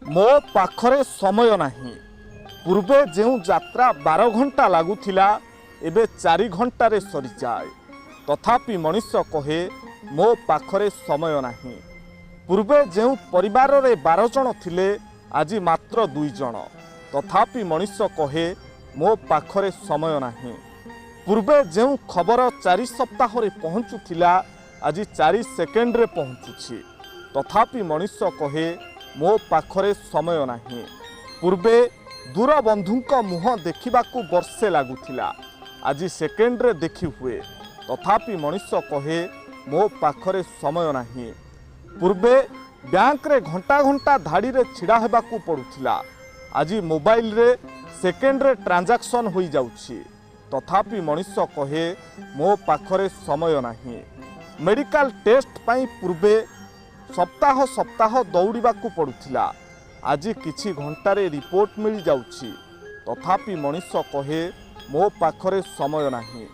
मो पाखरे समय नहीं। पूर्वे जो यात्रा 12 घंटा लगुला एबे 4 घंटे सरी जाए। तथापि मनुष्य कहे मो पाखरे समय नहीं। पूर्वे जो परिवार रे 12 जन थिले आज मात्र 2 जन। तथापि मनुष्य कहे मो पाखरे समय नहीं। पूर्वे जो खबर 4 सप्ताह रे पहुँचुला आज 4 सेकेंड रे पहुँचुछि। तथापि मनुष्य कहे मो पाखरे समय नहीं। पूर्वे दूर बंधुंक मुह देखिबाकू वर्षे लगुला आज सेकेंड रे देखि हुए। तथापि मनुष्य कहे मो पाखरे समय नहीं। पूर्वे बैंक रे घंटा घंटा धाड़ी रे छिड़ा हेबाकू पड़ुथिला आज मोबाइल रे सेकेंड रे ट्रांजैक्शन होई जाउछि। तथापि मनुष्य कहे मो पाखरे समय नहीं। मेडिकल टेस्ट पाई पूर्वे सप्ताह सप्ताह दौड़ाकू पड़ुथिला आज किछि घंटारे रिपोर्ट मिल जाउछि। तथापि मनुष्य कहे मो पाखरे समय नहीं।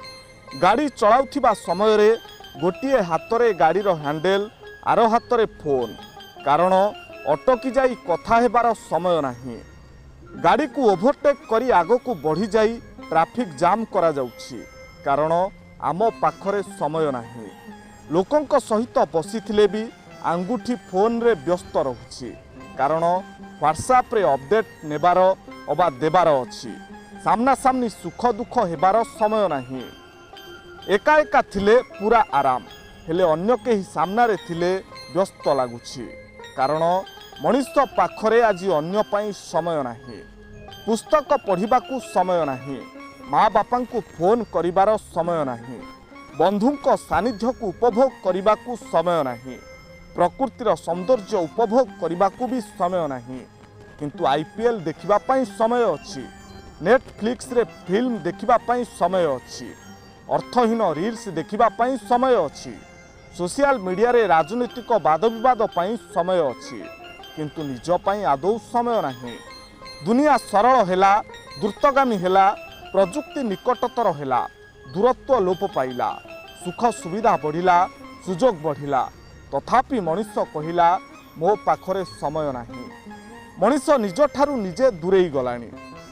गाड़ी चलाउथिबा समय रे गोटिए हातरे गाड़ी रो हैंडल आरो हातरे फोन कारण अटकी जाई कथा हेबार समय नहीं। गाड़ी को ओभरटेक करी आगो को बढ़ी जाई ट्रैफिक जाम करा जाउछि कारण आम पाखरे समय नहीं। लोकंक सहित बसिथिले भी आंगुठी फोन रे व्यस्त रहुछि कारण व्हाट्सएप रे अपडेट नेबार अबा देबार अछि। सामना सामनी सुख दुख हेबार समय नहीं। एका एका थिले पूरा आराम हेले अन्य केही सामना रे थिले व्यस्त लागुछि कारण मनुष्य पाखरे आज अन्य पाई समय नहीं। पुस्तक पढ़िबाकू समय नहीं। माँ बापा को फोन करिबार समय नहीं। बंधुंक सानिध्य को उपभोग करिबाकू समय नहीं। प्रकृतिर सौंदर्य उपभोग करने भी समय नहीं। किंतु आईपीएल देखिबा पाई समय अच्छी। नेटफ्लिक्स रे फिल्म देखिबा पाई समय अच्छी। अर्थहीन रील्स देखिबा पाई समय अच्छी। सोशल मीडिया रे राजनीतिक वाद विवाद पाई समय अच्छी। किंतु निज पाई आदौ समय नहीं। दुनिया सरल हेला, द्रुतगामी हेला, प्रजुक्ति निकटतर हेला, दूरत्व लोप पाइला, सुख सुविधा बढ़िला, सुजोग बढ़िला। तथापि मनुष्य कहिला मो पाखरे समय नहीं। मनुष्य निज ठारू निजे दूरेई गलानी।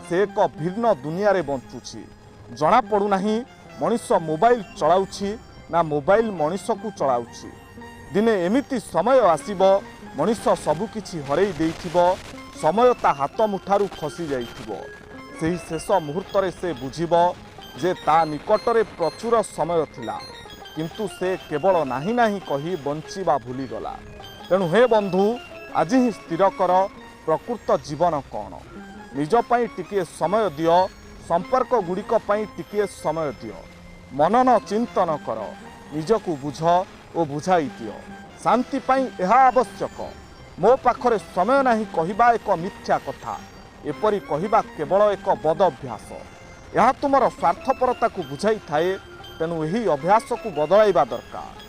से एक भिन्न दुनिया रे बंचुछि। जना पड़ू नहीं मनुष्य मोबाइल चलाउछि ना मोबाइल मनुष्य को चलाउछि। दिने एमिति समय आसीबो मनुष्य सबुकिछि हरेई देइथिबो। समय ता हाथ मुठारू खसी जाइथिबो। सेही शेष मुहूर्त रे से बुझिबो जे ता निकटरे प्रचुर समय थिला किंतु से केवल नाही नाही कही बंचिबा भूलीगला। तेणु हे बंधु आज ही स्थिर कर प्रकृत जीवन कौन। निज पाई टिके समय दियो। संपर्क गुड़िक पाई टिके समय दियो। मनन चिंतन कर। निजकू बुझ ओ बुझाई दियो। शांति पाई यह आवश्यक। मो पाखरे समय नहीं कहिबा एक मिथ्या कथा। एपरी कहिबा केवल एक बद अभ्यास। यह तुमर स्वार्थपरता को बुझाई थाए। तेणु यही अभ्यास को बदलाइबा दरकार।